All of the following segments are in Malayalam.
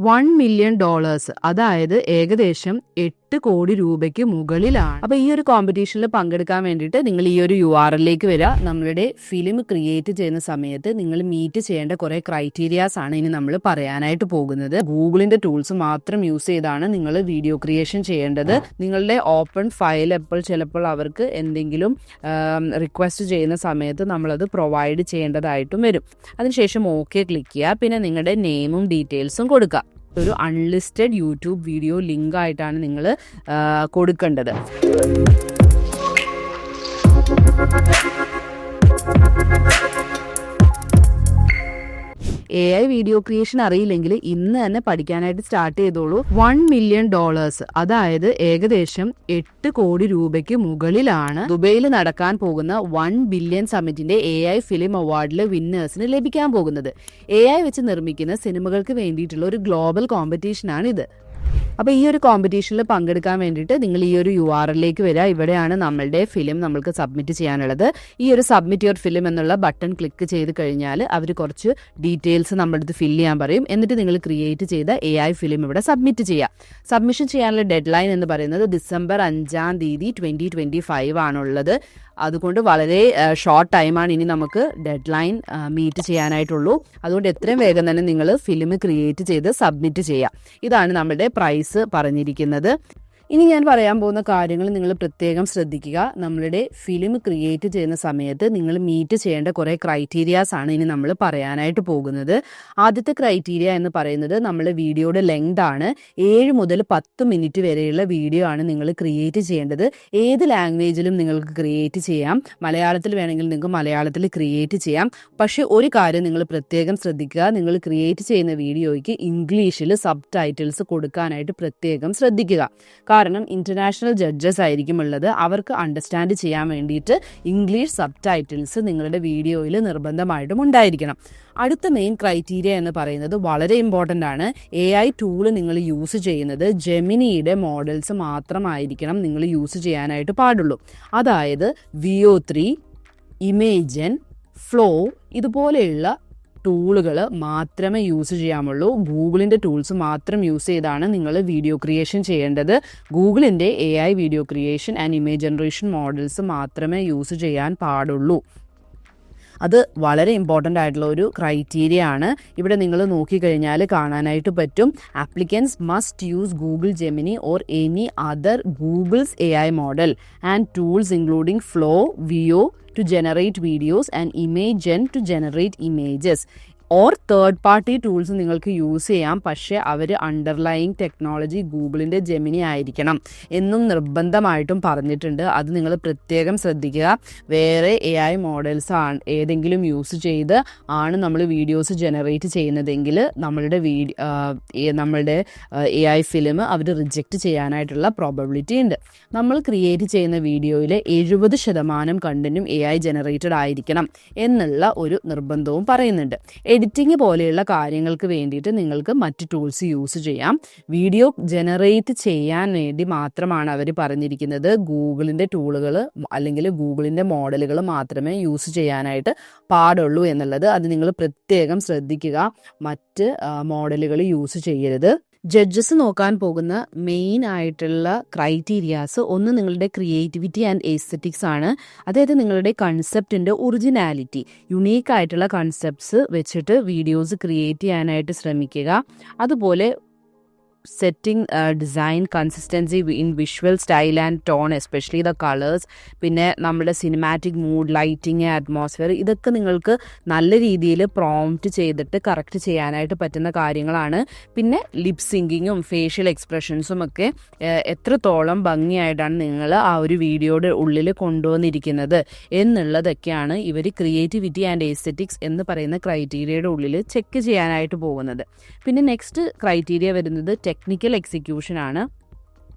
$1 million, അതായത് ഏകദേശം 8 കോടി രൂപയ്ക്ക് മുകളിലാണ്. അപ്പോൾ ഈ ഒരു കോമ്പറ്റീഷനിൽ പങ്കെടുക്കാൻ വേണ്ടിയിട്ട് നിങ്ങൾ ഈ ഒരു URL-ലേക്ക് വരിക. നമ്മളുടെ ഫിലിം ക്രിയേറ്റ് ചെയ്യുന്ന സമയത്ത് നിങ്ങൾ മീറ്റ് ചെയ്യേണ്ട കുറേ ക്രൈറ്റീരിയാസ് ആണ് ഇനി നമ്മൾ പറയാനായിട്ട് പോകുന്നത്. ഗൂഗിളിന്റെ ടൂൾസ് മാത്രം യൂസ് ചെയ്താണ് നിങ്ങൾ വീഡിയോ ക്രിയേഷൻ ചെയ്യേണ്ടത്. നിങ്ങളുടെ ഓപ്പൺ ഫയൽ ചിലപ്പോൾ അവർക്ക് എന്തെങ്കിലും റിക്വസ്റ്റ് ചെയ്യുന്ന സമയത്ത് നമ്മളത് പ്രൊവൈഡ് ചെയ്യേണ്ടതായിട്ടും വരും. അതിനുശേഷം ഓക്കെ ക്ലിക്ക് ചെയ്യുക. പിന്നെ നിങ്ങളുടെ നെയിമും ഡീറ്റെയിൽസും കൊടുക്കുക. ഒരു അൺലിസ്റ്റഡ് യൂട്യൂബ് വീഡിയോ ലിങ്ക് ആയിട്ടാണ് നിങ്ങൾ കൊടുക്കേണ്ടത്. AI വീഡിയോ ക്രിയേഷൻ അറിയില്ലെങ്കിൽ ഇന്ന് തന്നെ പഠിക്കാനായിട്ട് സ്റ്റാർട്ട് ചെയ്തോളൂ. $1 million, അതായത് ഏകദേശം 8 കോടി രൂപയ്ക്ക് മുകളിലാണ് ദുബൈയിൽ നടക്കാൻ പോകുന്ന 1 ബില്യൺ സമ്മിറ്റിന്റെ AI ഫിലിം അവാർഡിലെ വിന്നേഴ്സിന് ലഭിക്കാൻ പോകുന്നത്. AI വെച്ച് നിർമ്മിക്കുന്ന സിനിമകൾക്ക് വേണ്ടിയിട്ടുള്ള ഒരു ഗ്ലോബൽ കോമ്പറ്റീഷനാണ് ഇത്. അപ്പോൾ ഈ ഒരു കോമ്പറ്റീഷനിൽ പങ്കെടുക്കാൻ വേണ്ടിയിട്ട് നിങ്ങൾ ഈ ഒരു URL-ലേക്ക് വരിക. ഇവിടെയാണ് നമ്മളുടെ ഫിലിം നമ്മൾക്ക് സബ്മിറ്റ് ചെയ്യാനുള്ളത്. ഈ ഒരു സബ്മിറ്റ് യുവർ ഫിലിം എന്നുള്ള ബട്ടൺ ക്ലിക്ക് ചെയ്ത് കഴിഞ്ഞാൽ അവർ കുറച്ച് ഡീറ്റെയിൽസ് നമ്മുടെ അടുത്ത് ഫില്ല് ചെയ്യാൻ പറയും. എന്നിട്ട് നിങ്ങൾ ക്രിയേറ്റ് ചെയ്ത AI ഫിലിം ഇവിടെ സബ്മിറ്റ് ചെയ്യുക. സബ്മിഷൻ ചെയ്യാനുള്ള ഡെഡ് ലൈൻ എന്ന് പറയുന്നത് December 5, 2025 ആണുള്ളത്. അതുകൊണ്ട് വളരെ ഷോർട്ട് ടൈമാണ് ഇനി നമുക്ക് ഡെഡ് ലൈൻ മീറ്റ് ചെയ്യാനായിട്ടുള്ളൂ. അതുകൊണ്ട് എത്രയും വേഗം തന്നെ നിങ്ങൾ ഫിലിം ക്രിയേറ്റ് ചെയ്ത് സബ്മിറ്റ് ചെയ്യുക. ഇതാണ് നമ്മുടെ പ്രൈസ് പറഞ്ഞിരിക്കുന്നത്. ഇനി ഞാൻ പറയാൻ പോകുന്ന കാര്യങ്ങൾ നിങ്ങൾ പ്രത്യേകം ശ്രദ്ധിക്കുക. നമ്മളുടെ ഫിലിം ക്രിയേറ്റ് ചെയ്യുന്ന സമയത്ത് നിങ്ങൾ മീറ്റ് ചെയ്യേണ്ട കുറേ ക്രൈറ്റീരിയാസ് ആണ് ഇനി നമ്മൾ പറയാനായിട്ട് പോകുന്നത്. ആദ്യത്തെ ക്രൈറ്റീരിയ എന്ന് പറയുന്നത് നമ്മുടെ വീഡിയോയുടെ ലെങ്ത് ആണ്. 7 മുതൽ 10 മിനിറ്റ് വരെയുള്ള വീഡിയോ ആണ് നിങ്ങൾ ക്രിയേറ്റ് ചെയ്യേണ്ടത്. ഏത് ലാംഗ്വേജിലും നിങ്ങൾക്ക് ക്രിയേറ്റ് ചെയ്യാം. മലയാളത്തിൽ വേണമെങ്കിൽ നിങ്ങൾക്ക് മലയാളത്തിൽ ക്രിയേറ്റ് ചെയ്യാം. പക്ഷേ ഒരു കാര്യം നിങ്ങൾ പ്രത്യേകം ശ്രദ്ധിക്കുക. നിങ്ങൾ ക്രിയേറ്റ് ചെയ്യുന്ന വീഡിയോയ്ക്ക് ഇംഗ്ലീഷിൽ സബ് ടൈറ്റിൽസ് കൊടുക്കാനായിട്ട് പ്രത്യേകം ശ്രദ്ധിക്കുക. കാരണം ഇന്റർനാഷണൽ ജഡ്ജസ് ആയിരിക്കും ഉള്ളത്. അവർക്ക് അണ്ടർസ്റ്റാൻഡ് ചെയ്യാൻ വേണ്ടിയിട്ട് ഇംഗ്ലീഷ് സബ് ടൈറ്റിൽസ് നിങ്ങളുടെ വീഡിയോയിൽ നിർബന്ധമായിട്ടും ഉണ്ടായിരിക്കണം. അടുത്ത മെയിൻ ക്രൈറ്റീരിയ എന്ന് പറയുന്നത് വളരെ ഇമ്പോർട്ടൻ്റ് ആണ്. AI ടൂൾ നിങ്ങൾ യൂസ് ചെയ്യുന്നത് ജെമിനിയുടെ മോഡൽസ് മാത്രമായിരിക്കണം നിങ്ങൾ യൂസ് ചെയ്യാനായിട്ട് പാടുള്ളൂ. അതായത് VO3, ഇമേജൻ, ഫ്ലോ ഇതുപോലെയുള്ള ടൂളുകൾ മാത്രമേ യൂസ് ചെയ്യാമുള്ളൂ. ഗൂഗിളിൻ്റെ ടൂൾസ് മാത്രം യൂസ് ചെയ്താണ് നിങ്ങൾ വീഡിയോ ക്രിയേഷൻ ചെയ്യേണ്ടത്. ഗൂഗിളിൻ്റെ AI video creation and image generation models മാത്രമേ യൂസ് ചെയ്യാൻ പാടുള്ളൂ. അത് വളരെ ഇമ്പോർട്ടൻ്റ് ആയിട്ടുള്ള ഒരു ക്രൈറ്റീരിയ ആണ്. ഇവിടെ നിങ്ങൾ നോക്കിക്കഴിഞ്ഞാൽ കാണാനായിട്ട് പറ്റും. Applicants must use Google Gemini or any other Google's AI model and tools including flow, VO to generate videos and ImageGen to generate images. Or third party tools നിങ്ങൾക്ക് യൂസ് ചെയ്യാം. പക്ഷേ അവർ അണ്ടർലൈയിങ് ടെക്നോളജി ഗൂഗിളിൻ്റെ ജെമിനി ആയിരിക്കണം എന്നും നിർബന്ധമായിട്ടും പറഞ്ഞിട്ടുണ്ട്. അത് നിങ്ങൾ പ്രത്യേകം ശ്രദ്ധിക്കുക. വേറെ AI മോഡൽസ് ഏതെങ്കിലും യൂസ് ചെയ്ത് ആണ് നമ്മൾ വീഡിയോസ് ജനറേറ്റ് ചെയ്യുന്നതെങ്കിൽ നമ്മളുടെ AI ഫിലിം അവർ റിജക്റ്റ് ചെയ്യാനായിട്ടുള്ള പ്രോബബിലിറ്റി ഉണ്ട്. നമ്മൾ ക്രിയേറ്റ് ചെയ്യുന്ന വീഡിയോയിൽ 70% കണ്ടന്റും AI ജനറേറ്റഡ് ആയിരിക്കണം എന്നുള്ള ഒരു നിർബന്ധവും പറയുന്നുണ്ട്. എഡിറ്റിംഗ് പോലെയുള്ള കാര്യങ്ങൾക്ക് വേണ്ടിയിട്ട് നിങ്ങൾക്ക് മറ്റ് ടൂൾസ് യൂസ് ചെയ്യാം. വീഡിയോ ജനറേറ്റ് ചെയ്യാൻ വേണ്ടി മാത്രമാണ് അവർ പറഞ്ഞിരിക്കുന്നത് ഗൂഗിളിൻ്റെ ടൂളുകൾ അല്ലെങ്കിൽ ഗൂഗിളിൻ്റെ മോഡലുകൾ മാത്രമേ യൂസ് ചെയ്യാനായിട്ട് പാടുള്ളൂ എന്നുള്ളത്. അത് നിങ്ങൾ പ്രത്യേകം ശ്രദ്ധിക്കുക. മറ്റ് മോഡലുകൾ യൂസ് ചെയ്യരുത്. ജഡ്ജസ് നോക്കാൻ പോകുന്ന മെയിൻ ആയിട്ടുള്ള ക്രൈറ്റീരിയാസ് ഒന്ന് നിങ്ങളുടെ ക്രിയേറ്റിവിറ്റി ആൻഡ് എസ്തെറ്റിക്സ് ആണ്. അതായത് നിങ്ങളുടെ കൺസെപ്റ്റിൻ്റെ ഒറിജിനാലിറ്റി, യുണീക്ക് ആയിട്ടുള്ള കൺസെപ്റ്റ്സ് വെച്ചിട്ട് വീഡിയോസ് ക്രിയേറ്റ് ചെയ്യാനായിട്ട് ശ്രമിക്കുക. അതുപോലെ setting, design, consistency in visual style and tone, especially the colours, പിന്നെ നമ്മുടെ സിനിമാറ്റിക് മൂഡ്, ലൈറ്റിങ്, അറ്റ്മോസ്ഫിയർ, ഇതൊക്കെ നിങ്ങൾക്ക് നല്ല രീതിയിൽ പ്രോംപ്റ്റ് ചെയ്തിട്ട് കറക്റ്റ് ചെയ്യാനായിട്ട് പറ്റുന്ന കാര്യങ്ങളാണ്. പിന്നെ ലിപ് സിങ്കിങ്ങും ഫേഷ്യൽ എക്സ്പ്രഷൻസും ഒക്കെ എത്രത്തോളം ഭംഗിയായിട്ടാണ് നിങ്ങൾ ആ ഒരു വീഡിയോയുടെ ഉള്ളിൽ കൊണ്ടുവന്നിരിക്കുന്നത് എന്നുള്ളതൊക്കെയാണ് ഇവർ ക്രിയേറ്റിവിറ്റി ആൻഡ് എസ്തെറ്റിക്സ് എന്ന് പറയുന്ന ക്രൈറ്റീരിയയുടെ ഉള്ളിൽ ചെക്ക് ചെയ്യാനായിട്ട് പോകുന്നത്. പിന്നെ നെക്സ്റ്റ് ക്രൈറ്റീരിയ വരുന്നത് ടെക്നിക്കൽ എക്സിക്യൂഷൻ ആണ്.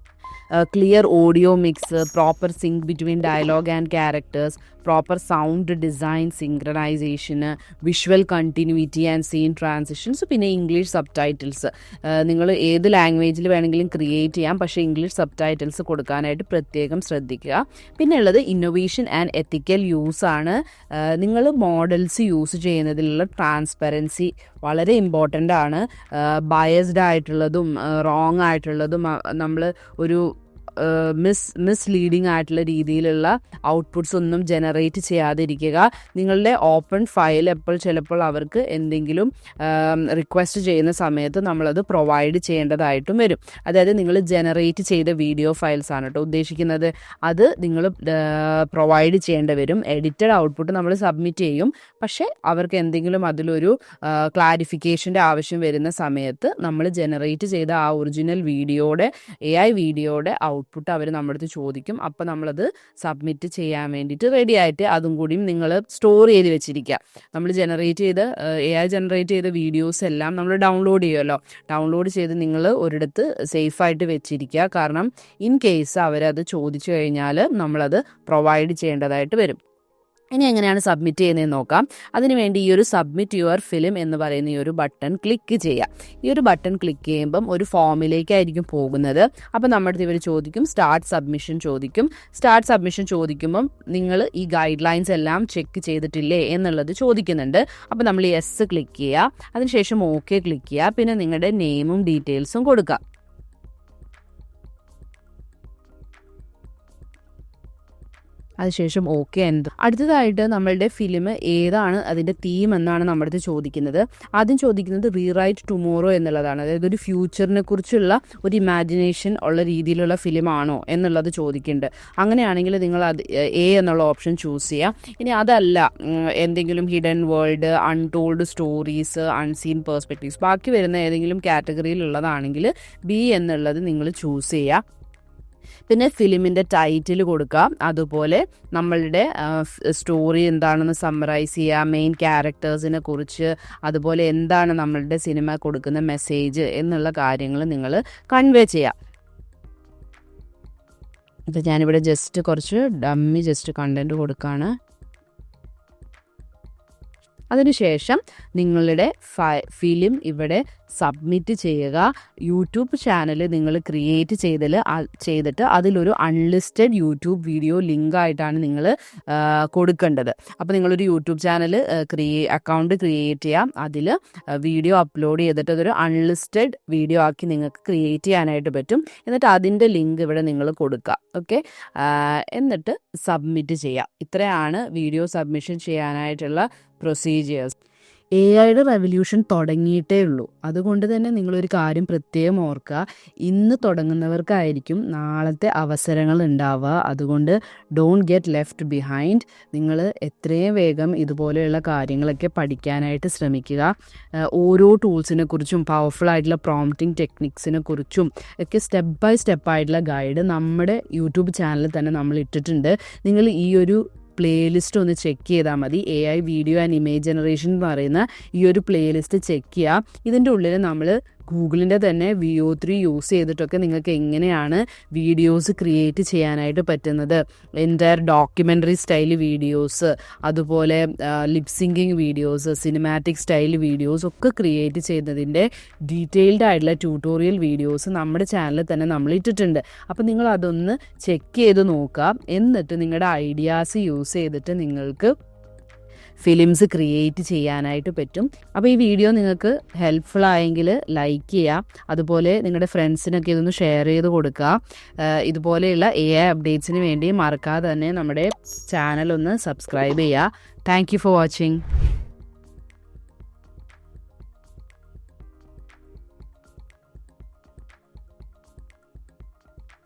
Clear audio mix, proper sync between dialogue and characters, proper sound design, സിങ്ക്രണൈസേഷന്, visual continuity and scene transitions, പിന്നെ ഇംഗ്ലീഷ് സബ് ടൈറ്റിൽസ്. നിങ്ങൾ ഏത് ലാംഗ്വേജിൽ വേണമെങ്കിലും ക്രിയേറ്റ് ചെയ്യാം, പക്ഷേ ഇംഗ്ലീഷ് സബ് ടൈറ്റിൽസ് കൊടുക്കാനായിട്ട് പ്രത്യേകം ശ്രദ്ധിക്കുക. പിന്നെ ഉള്ളത് ഇന്നൊവേഷൻ ആൻഡ് എത്തിക്കൽ യൂസ് ആണ്. നിങ്ങൾ മോഡൽസ് യൂസ് ചെയ്യുന്നതിലുള്ള ട്രാൻസ്പെറൻസി വളരെ ഇമ്പോർട്ടൻ്റ് ആണ്. ബയസ്ഡ് ആയിട്ടുള്ളതും റോങ് ആയിട്ടുള്ളതും നമ്മൾ ഒരു മിസ്ലീഡിങ് ആയിട്ടുള്ള രീതിയിലുള്ള ഔട്ട്പുട്ട്സ് ഒന്നും ജനറേറ്റ് ചെയ്യാതിരിക്കുക. നിങ്ങളുടെ ഓപ്പൺ ഫയൽ ചിലപ്പോൾ അവർക്ക് എന്തെങ്കിലും റിക്വസ്റ്റ് ചെയ്യുന്ന സമയത്ത് നമ്മളത് പ്രൊവൈഡ് ചെയ്യേണ്ടതായിട്ടും വരും. അതായത് നിങ്ങൾ ജനറേറ്റ് ചെയ്ത വീഡിയോ ഫയൽസ് ആണ് കേട്ടോ ഉദ്ദേശിക്കുന്നത്, അത് നിങ്ങൾ പ്രൊവൈഡ് ചെയ്യേണ്ടി വരും. എഡിറ്റഡ് ഔട്ട്പുട്ട് നമ്മൾ സബ്മിറ്റ് ചെയ്യും, പക്ഷേ അവർക്ക് എന്തെങ്കിലും അതിലൊരു ക്ലാരിഫിക്കേഷൻ്റെ ആവശ്യം വരുന്ന സമയത്ത് നമ്മൾ ജനറേറ്റ് ചെയ്ത ആ ഒറിജിനൽ വീഡിയോയുടെ AI വീഡിയോയുടെ ഔട്ട്പുട്ട് അവർ നമ്മുടെ അടുത്ത് ചോദിക്കും. അപ്പോൾ നമ്മളത് സബ്മിറ്റ് ചെയ്യാൻ വേണ്ടിയിട്ട് റെഡി ആയിട്ട് അതും കൂടിയും നിങ്ങൾ സ്റ്റോർ ചെയ്ത് വെച്ചിരിക്കുക. നമ്മൾ AI ജനറേറ്റ് ചെയ്ത വീഡിയോസ് എല്ലാം നമ്മൾ ഡൗൺലോഡ് ചെയ്യുമല്ലോ, ഡൗൺലോഡ് ചെയ്ത് നിങ്ങൾ ഒരിടത്ത് സേഫായിട്ട് വെച്ചിരിക്കുക. കാരണം ഇൻ കേസ് അവരത് ചോദിച്ചു കഴിഞ്ഞാൽ നമ്മളത് പ്രൊവൈഡ് ചെയ്യേണ്ടതായിട്ട് വരും. ഇനി എങ്ങനെയാണ് സബ്മിറ്റ് ചെയ്യുന്നതെന്ന് നോക്കാം. അതിനുവേണ്ടി ഈ ഒരു സബ്മിറ്റ് യുവർ ഫിലിം എന്ന് പറയുന്ന ഈ ഒരു ബട്ടൺ ക്ലിക്ക് ചെയ്യാം. ഈ ഒരു ബട്ടൺ ക്ലിക്ക് ചെയ്യുമ്പം ഒരു ഫോമിലേക്കായിരിക്കും പോകുന്നത്. അപ്പോൾ നമ്മുടെ അടുത്ത് ഇവർ ചോദിക്കും, സ്റ്റാർട്ട് സബ്മിഷൻ ചോദിക്കും. സ്റ്റാർട്ട് സബ്മിഷൻ ചോദിക്കുമ്പം നിങ്ങൾ ഈ ഗൈഡ് ലൈൻസ് എല്ലാം ചെക്ക് ചെയ്തിട്ടില്ലേ എന്നുള്ളത് ചോദിക്കുന്നുണ്ട്. അപ്പോൾ നമ്മൾ യെസ് ക്ലിക്ക് ചെയ്യുക, അതിനുശേഷം ഓക്കെ ക്ലിക്ക് ചെയ്യുക, പിന്നെ നിങ്ങളുടെ നെയിമും ഡീറ്റെയിൽസും കൊടുക്കുക. അതിനുശേഷം ഓക്കെ എന്ത്. അടുത്തതായിട്ട് നമ്മളുടെ ഫിലിം ഏതാണ്, അതിൻ്റെ തീം എന്നാണ് നമ്മുടെ അടുത്ത് ചോദിക്കുന്നത്. ആദ്യം ചോദിക്കുന്നത് റീറൈറ്റ് ടുമോറോ എന്നുള്ളതാണ്. അതായത് ഒരു ഫ്യൂച്ചറിനെ കുറിച്ചുള്ള ഒരു ഇമാജിനേഷൻ ഉള്ള രീതിയിലുള്ള ഫിലിമാണോ എന്നുള്ളത് ചോദിക്കുന്നുണ്ട്. അങ്ങനെയാണെങ്കിൽ നിങ്ങൾ അത് എന്നുള്ള ഓപ്ഷൻ ചൂസ് ചെയ്യുക. ഇനി അതല്ല, എന്തെങ്കിലും hidden world, untold stories, unseen perspectives, ബാക്കി വരുന്ന ഏതെങ്കിലും കാറ്റഗറിയിലുള്ളതാണെങ്കിൽ B എന്നുള്ളത് നിങ്ങൾ ചൂസ് ചെയ്യുക. പിന്നെ ഫിലിമിൻ്റെ ടൈറ്റിൽ കൊടുക്കുക. അതുപോലെ നമ്മളുടെ സ്റ്റോറി എന്താണെന്ന് സമ്മറൈസ് ചെയ്യുക, മെയിൻ ക്യാരക്ടേഴ്സിനെ കുറിച്ച്, അതുപോലെ എന്താണ് നമ്മളുടെ സിനിമ കൊടുക്കുന്ന മെസ്സേജ് എന്നുള്ള കാര്യങ്ങൾ നിങ്ങൾ കൺവേ ചെയ്യുക. അപ്പോൾ ഞാനിവിടെ കുറച്ച് ഡമ്മി കണ്ടൻറ്റ് കൊടുക്കുകയാണ്. അതിനുശേഷം നിങ്ങളുടെ ഫിലിം ഇവിടെ സബ്മിറ്റ് ചെയ്യുക. യൂട്യൂബ് ചാനൽ നിങ്ങൾ ക്രിയേറ്റ് ചെയ്തിട്ട് അതിലൊരു അൺലിസ്റ്റഡ് യൂട്യൂബ് വീഡിയോ ലിങ്ക് ആയിട്ടാണ് നിങ്ങൾ കൊടുക്കേണ്ടത്. അപ്പോൾ നിങ്ങളൊരു യൂട്യൂബ് ചാനൽ അക്കൗണ്ട് ക്രിയേറ്റ് ചെയ്യാം, അതിൽ വീഡിയോ അപ്ലോഡ് ചെയ്തിട്ട് അതൊരു അൺലിസ്റ്റഡ് വീഡിയോ ആക്കി നിങ്ങൾക്ക് ക്രിയേറ്റ് ചെയ്യാനായിട്ട് പറ്റും. എന്നിട്ട് അതിൻ്റെ ലിങ്ക് ഇവിടെ നിങ്ങൾ കൊടുക്കുക. ഓക്കെ, എന്നിട്ട് സബ്മിറ്റ് ചെയ്യുക. ഇത്രയാണ് വീഡിയോ സബ്മിഷൻ ചെയ്യാനായിട്ടുള്ള പ്രൊസീജിയേഴ്സ്. AI റെവല്യൂഷൻ തുടങ്ങിയിട്ടേ ഉള്ളൂ. അതുകൊണ്ട് തന്നെ നിങ്ങളൊരു കാര്യം പ്രത്യേകം ഓർക്കുക, ഇന്ന് തുടങ്ങുന്നവർക്കായിരിക്കും നാളത്തെ അവസരങ്ങൾ ഉണ്ടാവുക. അതുകൊണ്ട് ഡോണ്ട് ഗെറ്റ് ലെഫ്റ്റ് ബിഹൈൻഡ്. നിങ്ങൾ എത്രയും വേഗം ഇതുപോലെയുള്ള കാര്യങ്ങളൊക്കെ പഠിക്കാനായിട്ട് ശ്രമിക്കുക. ഓരോ ടൂൾസിനെ കുറിച്ചും പവർഫുൾ ആയിട്ടുള്ള പ്രോംപ്റ്റിംഗ് ടെക്നിക്സിനെ കുറിച്ചും ഒക്കെ സ്റ്റെപ്പ് ബൈ സ്റ്റെപ്പ് ആയിട്ടുള്ള ഗൈഡ് നമ്മുടെ യൂട്യൂബ് ചാനലിൽ തന്നെ നമ്മൾ ഇട്ടിട്ടുണ്ട്. നിങ്ങൾ ഈ ഒരു പ്ലേലിസ്റ്റ് ഒന്ന് ചെക്ക് ചെയ്താൽ മതി. AI video and image generation എന്ന് പറയുന്ന ഈ ഒരു പ്ലേലിസ്റ്റ് ചെക്ക് ചെയ്യുക. ഇതിൻ്റെ ഉള്ളിൽ നമ്മൾ ഗൂഗിളിൻ്റെ തന്നെ VO3 യൂസ് ചെയ്തിട്ടൊക്കെ നിങ്ങൾക്ക് എങ്ങനെയാണ് വീഡിയോസ് ക്രിയേറ്റ് ചെയ്യാനായിട്ട് പറ്റുന്നത്, എൻ്റയർ ഡോക്യുമെൻ്ററി സ്റ്റൈൽ വീഡിയോസ്, അതുപോലെ ലിപ്സിങ്കിങ് വീഡിയോസ്, സിനിമാറ്റിക് സ്റ്റൈൽ വീഡിയോസ് ഒക്കെ ക്രിയേറ്റ് ചെയ്യുന്നതിൻ്റെ ഡീറ്റെയിൽഡ് ആയിട്ടുള്ള ട്യൂട്ടോറിയൽ വീഡിയോസ് നമ്മുടെ ചാനലിൽ തന്നെ നമ്മൾ ഇട്ടിട്ടുണ്ട്. അപ്പോൾ നിങ്ങൾ അതൊന്ന് ചെക്ക് ചെയ്ത് നോക്കുക. എന്നിട്ട് നിങ്ങളുടെ ഐഡിയാസ് യൂസ് ചെയ്തിട്ട് നിങ്ങൾക്ക് ഫിലിംസ് ക്രിയേറ്റ് ചെയ്യാനായിട്ട് പറ്റും. അപ്പോൾ ഈ വീഡിയോ നിങ്ങൾക്ക് ഹെൽപ്ഫുൾ ആയെങ്കിൽ ലൈക്ക് ചെയ്യുക, അതുപോലെ നിങ്ങളുടെ ഫ്രണ്ട്സിനൊക്കെ ഇതൊന്ന് ഷെയർ ചെയ്ത് കൊടുക്കുക. ഇതുപോലെയുള്ള AI അപ്ഡേറ്റ്സിന് വേണ്ടി മറക്കാതെ തന്നെ നമ്മുടെ ചാനൽ ഒന്ന് സബ്സ്ക്രൈബ് ചെയ്യുക. Thank you for watching.